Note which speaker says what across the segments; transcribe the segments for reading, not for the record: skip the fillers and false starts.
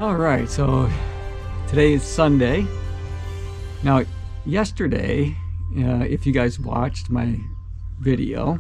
Speaker 1: All right, so today is Sunday. Now, yesterday, if you guys watched my video,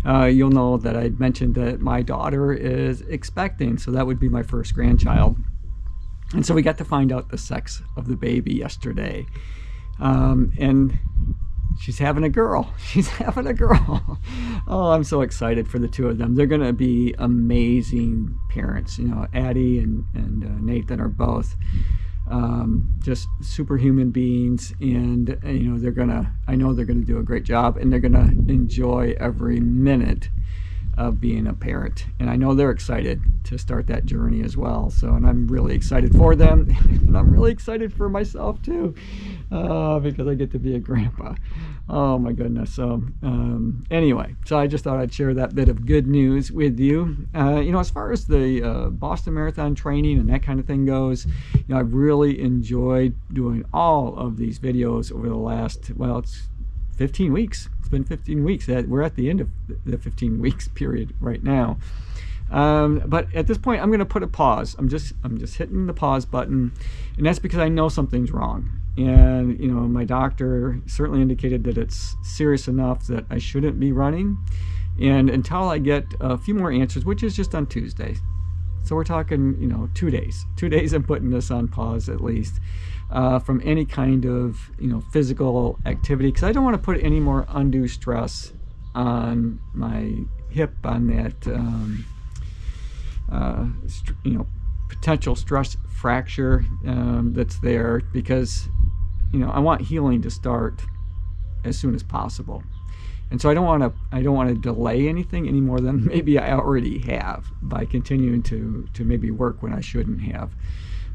Speaker 1: you'll know that I mentioned that my daughter is expecting, so that would be my first grandchild. And so we got to find out the sex of the baby yesterday. And she's having a girl. She's having a girl. Oh, I'm so excited for the two of them. They're going to be amazing parents. You know, Addie and Nathan are both just superhuman beings, and you know, I know they're gonna do a great job, and they're gonna enjoy every minute of being a parent. And I know they're excited to start that journey as well. So, and I'm really excited for them, and I'm really excited for myself too, because I get to be a grandpa. Oh my goodness. So anyway, so I just thought I'd share that bit of good news with you. You know, as far as the Boston Marathon training and that kind of thing goes, you know, I've really enjoyed doing all of these videos over the last, well, it's 15 weeks. It's been 15 weeks. We're at the end of the 15 weeks period right now. But at this point, I'm going to put a pause. I'm just hitting the pause button, and that's because I know something's wrong. And you know, my doctor certainly indicated that it's serious enough that I shouldn't be running. And until I get a few more answers, which is just on Tuesday, so we're talking, you know, 2 days. 2 days I'm putting this on pause at least, from any kind of, you know, physical activity, because I don't want to put any more undue stress on my hip, on that, you know, potential stress fracture that's there, because, you know, I want healing to start as soon as possible. And so I don't want to delay anything any more than maybe I already have by continuing to maybe work when I shouldn't have.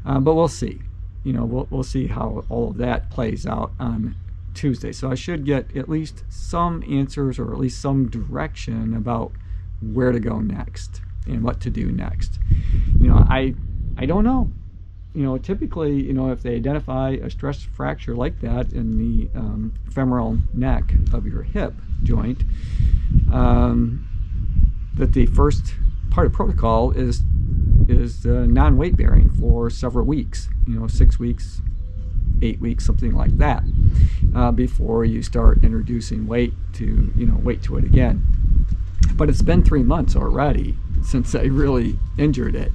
Speaker 1: But we'll see. You know, we'll see how all of that plays out on Tuesday. So I should get at least some answers, or at least some direction about where to go next and what to do next. You know, I don't know. You know, typically, you know, if they identify a stress fracture like that in the femoral neck of your hip joint, that the first part of protocol is non-weight bearing for several weeks, you know, 6 weeks, 8 weeks, something like that, before you start introducing weight to it again. But it's been 3 months already since I really injured it.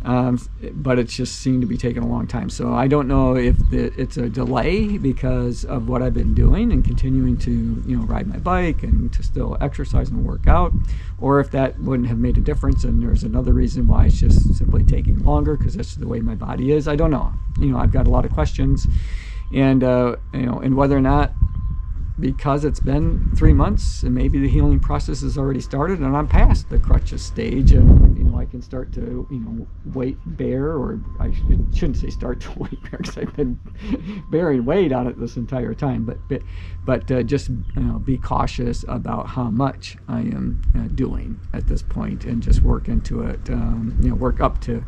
Speaker 1: But it's just seemed to be taking a long time. So I don't know if it's a delay because of what I've been doing and continuing to, you know, ride my bike and to still exercise and work out, or if that wouldn't have made a difference and there's another reason why it's just simply taking longer because that's the way my body is. I don't know. You know, I've got a lot of questions, and you know, and whether or not, because it's been 3 months and maybe the healing process has already started and I'm past the crutches stage, and you know, I can start to, you know, weight bear, or I shouldn't say start to weight bear because I've been bearing weight on it this entire time, but just, you know, be cautious about how much I am doing at this point, and just work into it, you know, work up to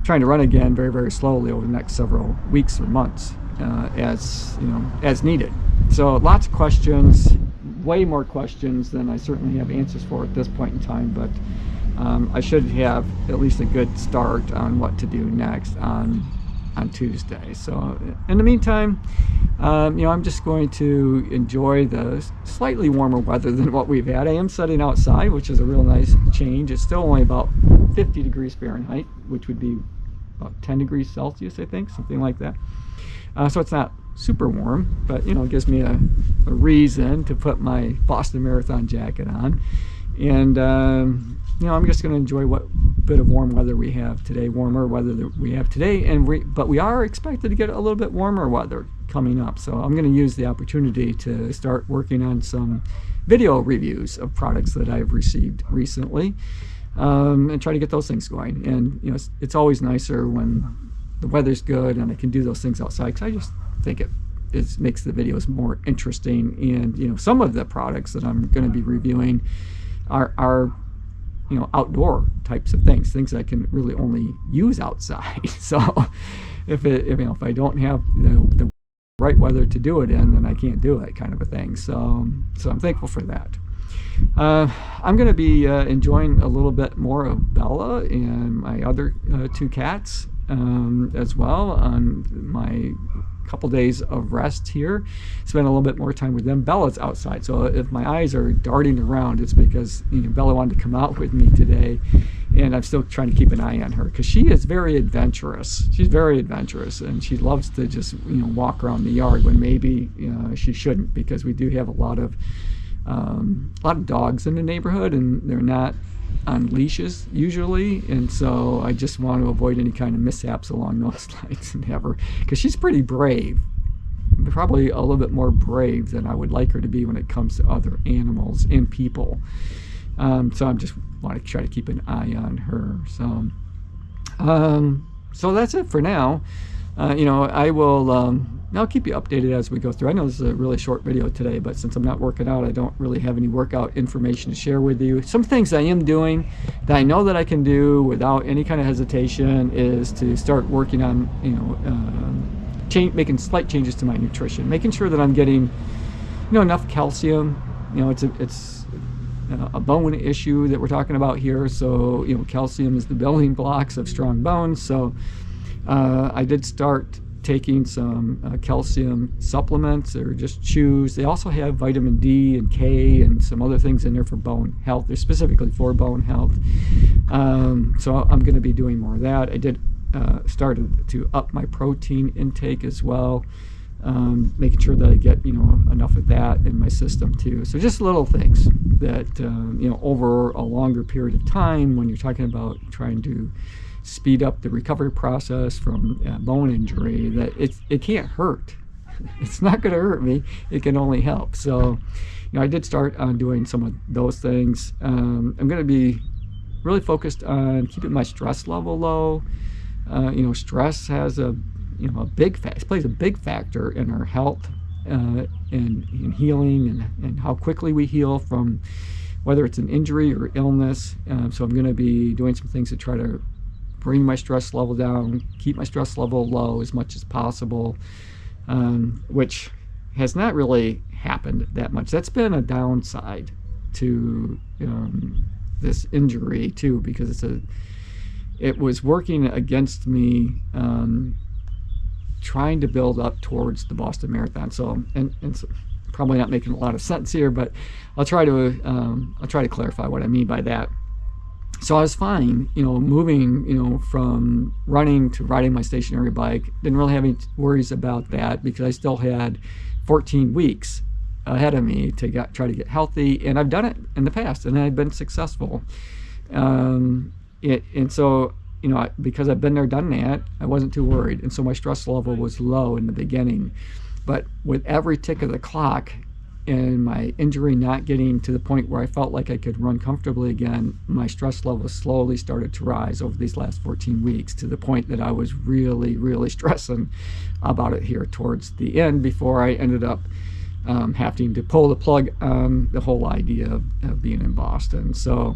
Speaker 1: trying to run again very, very slowly over the next several weeks or months, as you know, as needed. So lots of questions, way more questions than I certainly have answers for at this point in time, but I should have at least a good start on what to do next on Tuesday. So in the meantime, you know, I'm just going to enjoy the slightly warmer weather than what we've had. I am sitting outside, which is a real nice change. It's still only about 50 degrees Fahrenheit, which would be about 10 degrees Celsius, I think, something like that. So it's not super warm, but you know, it gives me a reason to put my Boston Marathon jacket on. And you know, I'm just going to enjoy what bit of warm weather we have today, warmer weather that we have today, but we are expected to get a little bit warmer weather coming up. So I'm going to use the opportunity to start working on some video reviews of products that I've received recently, and try to get those things going. And you know, it's always nicer when the weather's good and I can do those things outside, because I just think it makes the videos more interesting. And you know, some of the products that I'm going to be reviewing are you know, outdoor types of things that I can really only use outside. So if you know, if I don't have the right weather to do it in, then I can't do it, kind of a thing. So I'm thankful for that. I'm going to be enjoying a little bit more of Bella and my other 2 cats as well on my couple days of rest here. Spend a little bit more time with them. Bella's outside, so if my eyes are darting around, it's because Bella wanted to come out with me today, and I'm still trying to keep an eye on her because she is very adventurous. She's very adventurous, and she loves to just walk around the yard when maybe she shouldn't, because we do have a lot of dogs in the neighborhood, and they're not on leashes usually, and so I just want to avoid any kind of mishaps along those lines and have her, because she's pretty brave, probably a little bit more brave than I would like her to be when it comes to other animals and people. So I just want to try to keep an eye on her. So that's it for now. I will I'll keep you updated as we go through. I know this is a really short video today, but since I'm not working out, I don't really have any workout information to share with you. Some things I am doing that I know that I can do without any kind of hesitation is to start working on, making slight changes to my nutrition, making sure that I'm getting, enough calcium. It's a bone issue that we're talking about here. So, calcium is the building blocks of strong bones. So I did start taking some calcium supplements or just chews. They also have vitamin D and K and some other things in there for bone health. They're specifically for bone health. So I'm going to be doing more of that. I did started to up my protein intake as well, making sure that I get enough of that in my system too. So just little things that over a longer period of time, when you're talking about trying to speed up the recovery process from bone injury, that it can't hurt. It's not going to hurt me. It can only help. So, I did start on doing some of those things. I'm going to be really focused on keeping my stress level low. Stress has plays a big factor in our health and in healing and how quickly we heal from whether it's an injury or illness. So I'm going to be doing some things to try to bring my stress level down, keep my stress level low as much as possible, which has not really happened that much. That's been a downside to this injury too, because it was working against me trying to build up towards the Boston Marathon. So and so, probably not making a lot of sense here, but I'll try to clarify what I mean by that. So I was fine, moving, from running to riding my stationary bike. Didn't really have any worries about that because I still had 14 weeks ahead of me to try to get healthy. And I've done it in the past and I've been successful. And so, because I've been there, done that, I wasn't too worried. And so my stress level was low in the beginning. But with every tick of the clock, and my injury not getting to the point where I felt like I could run comfortably again, my stress level slowly started to rise over these last 14 weeks to the point that I was really, really stressing about it here towards the end, before I ended up having to pull the plug on the whole idea of being in Boston. So,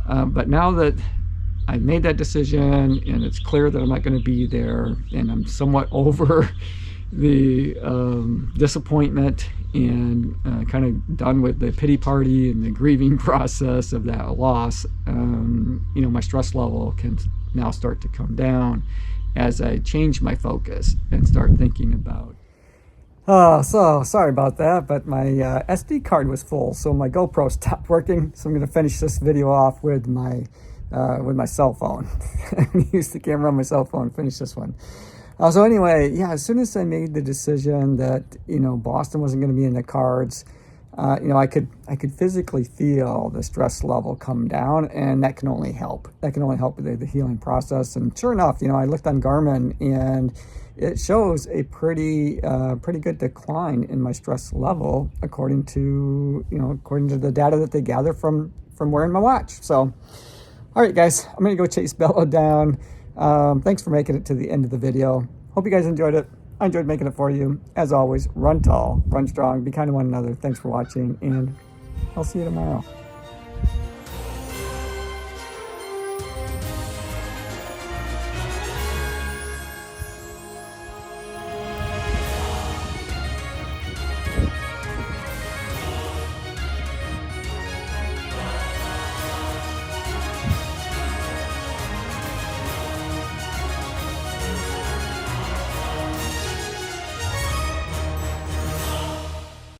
Speaker 1: but now that I made that decision and it's clear that I'm not going to be there, and I'm somewhat over the disappointment and kind of done with the pity party and the grieving process of that loss, my stress level can now start to come down as I change my focus and start thinking about. So sorry about that, but my SD card was full, so my GoPro stopped working. So I'm going to finish this video off with my cell phone. Use the camera on my cell phone. Finish this one. So anyway, as soon as I made the decision that Boston wasn't going to be in the cards, I could physically feel the stress level come down, and that can only help. That can only help with the healing process. And sure enough, I looked on Garmin, and it shows a pretty good decline in my stress level according to the data that they gather from wearing my watch. So, all right, guys, I'm gonna go chase Bella down. Thanks for making it to the end of the video. Hope you guys enjoyed it. I enjoyed making it for you. As always, run tall, run strong, be kind to one another. Thanks for watching, and I'll see you tomorrow.